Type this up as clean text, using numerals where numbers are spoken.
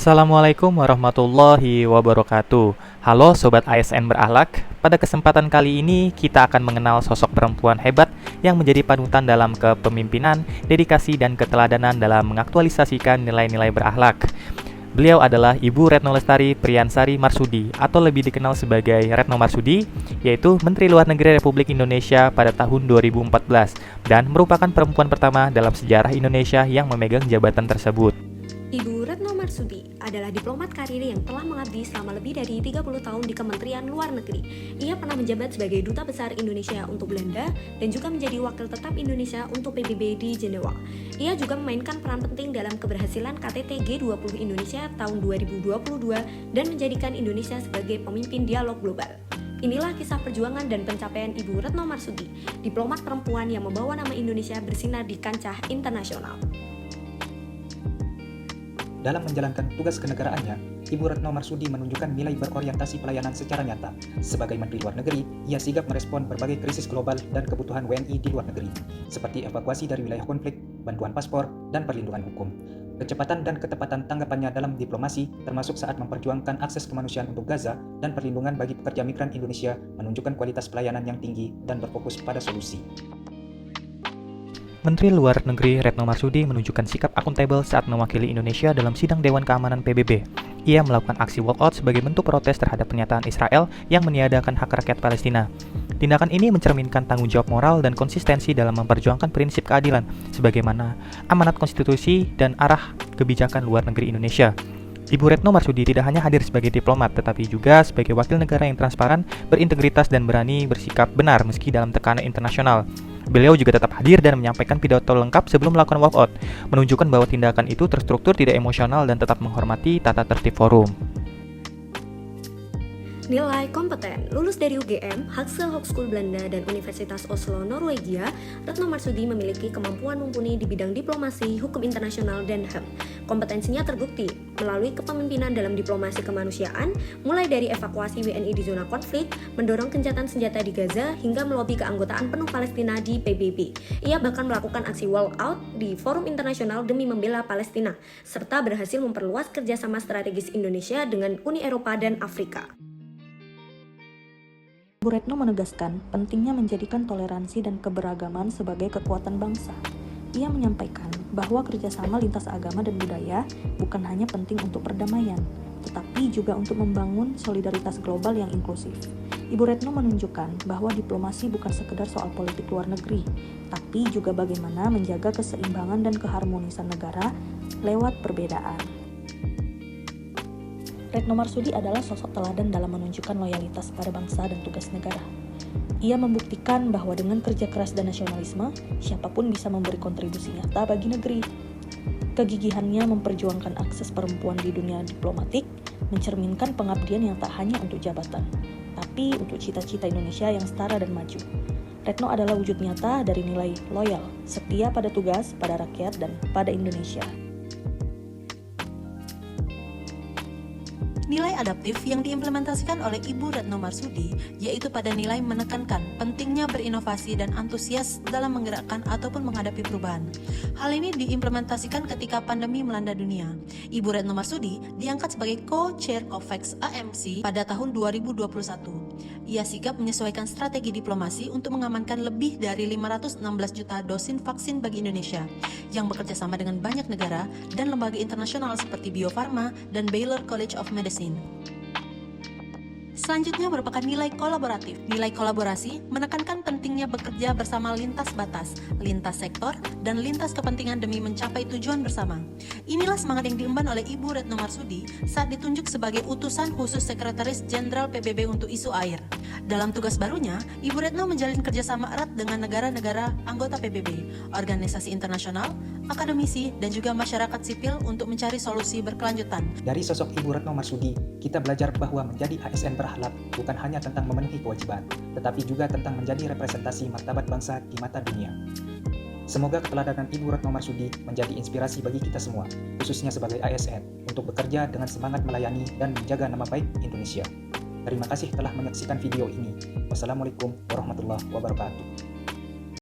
Assalamualaikum warahmatullahi wabarakatuh. Halo Sobat ASN berakhlak. Pada kesempatan kali ini kita akan mengenal sosok perempuan hebat yang menjadi panutan dalam kepemimpinan, dedikasi dan keteladanan dalam mengaktualisasikan nilai-nilai berakhlak. Beliau adalah Ibu Retno Lestari Priyansari Marsudi atau lebih dikenal sebagai Retno Marsudi, yaitu Menteri Luar Negeri Republik Indonesia pada tahun 2014 dan merupakan perempuan pertama dalam sejarah Indonesia yang memegang jabatan tersebut. Ibu Retno Marsudi adalah diplomat karir yang telah mengabdi selama lebih dari 30 tahun di Kementerian Luar Negeri. Ia pernah menjabat sebagai Duta Besar Indonesia untuk Belanda dan juga menjadi Wakil Tetap Indonesia untuk PBB di Jenewa. Ia juga memainkan peran penting dalam keberhasilan KTT G20 Indonesia tahun 2022 dan menjadikan Indonesia sebagai pemimpin dialog global. Inilah kisah perjuangan dan pencapaian Ibu Retno Marsudi, diplomat perempuan yang membawa nama Indonesia bersinar di kancah internasional. Dalam menjalankan tugas kenegaraannya, Ibu Retno Marsudi menunjukkan nilai berorientasi pelayanan secara nyata. Sebagai Menteri Luar Negeri, ia sigap merespon berbagai krisis global dan kebutuhan WNI di luar negeri, seperti evakuasi dari wilayah konflik, bantuan paspor, dan perlindungan hukum. Kecepatan dan ketepatan tanggapannya dalam diplomasi, termasuk saat memperjuangkan akses kemanusiaan untuk Gaza dan perlindungan bagi pekerja migran Indonesia, menunjukkan kualitas pelayanan yang tinggi dan berfokus pada solusi. Menteri Luar Negeri Retno Marsudi menunjukkan sikap akuntabel saat mewakili Indonesia dalam sidang Dewan Keamanan PBB. Ia melakukan aksi walkout sebagai bentuk protes terhadap pernyataan Israel yang meniadakan hak rakyat Palestina. Tindakan ini mencerminkan tanggung jawab moral dan konsistensi dalam memperjuangkan prinsip keadilan sebagaimana amanat konstitusi dan arah kebijakan luar negeri Indonesia. Ibu Retno Marsudi tidak hanya hadir sebagai diplomat, tetapi juga sebagai wakil negara yang transparan, berintegritas, dan berani bersikap benar meski dalam tekanan internasional. Beliau juga tetap hadir dan menyampaikan pidato lengkap sebelum melakukan walkout, menunjukkan bahwa tindakan itu terstruktur, tidak emosional, dan tetap menghormati tata tertib forum. Nilai kompeten, lulus dari UGM, Haksel Hogeschool Belanda, dan Universitas Oslo, Norwegia, Retno Marsudi memiliki kemampuan mumpuni di bidang diplomasi, hukum internasional, dan HAM. Kompetensinya terbukti melalui kepemimpinan dalam diplomasi kemanusiaan, mulai dari evakuasi WNI di zona konflik, mendorong gencatan senjata di Gaza, hingga melobi keanggotaan penuh Palestina di PBB. Ia bahkan melakukan aksi walkout di forum internasional demi membela Palestina, serta berhasil memperluas kerjasama strategis Indonesia dengan Uni Eropa dan Afrika. Ibu Retno menegaskan pentingnya menjadikan toleransi dan keberagaman sebagai kekuatan bangsa. Ia menyampaikan bahwa kerjasama lintas agama dan budaya bukan hanya penting untuk perdamaian, tetapi juga untuk membangun solidaritas global yang inklusif. Ibu Retno menunjukkan bahwa diplomasi bukan sekedar soal politik luar negeri, tapi juga bagaimana menjaga keseimbangan dan keharmonisan negara lewat perbedaan. Retno Marsudi adalah sosok teladan dalam menunjukkan loyalitas pada bangsa dan tugas negara. Ia membuktikan bahwa dengan kerja keras dan nasionalisme, siapapun bisa memberi kontribusi nyata bagi negeri. Kegigihannya memperjuangkan akses perempuan di dunia diplomatik, mencerminkan pengabdian yang tak hanya untuk jabatan, tapi untuk cita-cita Indonesia yang setara dan maju. Retno adalah wujud nyata dari nilai loyal, setia pada tugas, pada rakyat, dan pada Indonesia. Nilai adaptif yang diimplementasikan oleh Ibu Retno Marsudi yaitu pada nilai menekankan pentingnya berinovasi dan antusias dalam menggerakkan ataupun menghadapi perubahan. Hal ini diimplementasikan ketika pandemi melanda dunia. Ibu Retno Marsudi diangkat sebagai Co-Chair COVAX AMC pada tahun 2021. Ia sigap menyesuaikan strategi diplomasi untuk mengamankan lebih dari 516 juta dosis vaksin bagi Indonesia yang bekerja sama dengan banyak negara dan lembaga internasional seperti Bio Farma dan Baylor College of Medicine. Selanjutnya merupakan nilai kolaboratif. Nilai kolaborasi menekankan pentingnya bekerja bersama lintas batas, lintas sektor, dan lintas kepentingan demi mencapai tujuan bersama. Inilah semangat yang diemban oleh Ibu Retno Marsudi saat ditunjuk sebagai utusan khusus Sekretaris Jenderal PBB untuk isu air. Dalam tugas barunya, Ibu Retno menjalin kerjasama erat dengan negara-negara anggota PBB, organisasi internasional, akademisi, dan juga masyarakat sipil untuk mencari solusi berkelanjutan. Dari sosok Ibu Retno Marsudi, kita belajar bahwa menjadi ASN berakhlak bukan hanya tentang memenuhi kewajiban, tetapi juga tentang menjadi representasi martabat bangsa di mata dunia. Semoga keteladanan Ibu Retno Marsudi menjadi inspirasi bagi kita semua, khususnya sebagai ASN, untuk bekerja dengan semangat melayani dan menjaga nama baik Indonesia. Terima kasih telah menyaksikan video ini. Wassalamualaikum warahmatullahi wabarakatuh.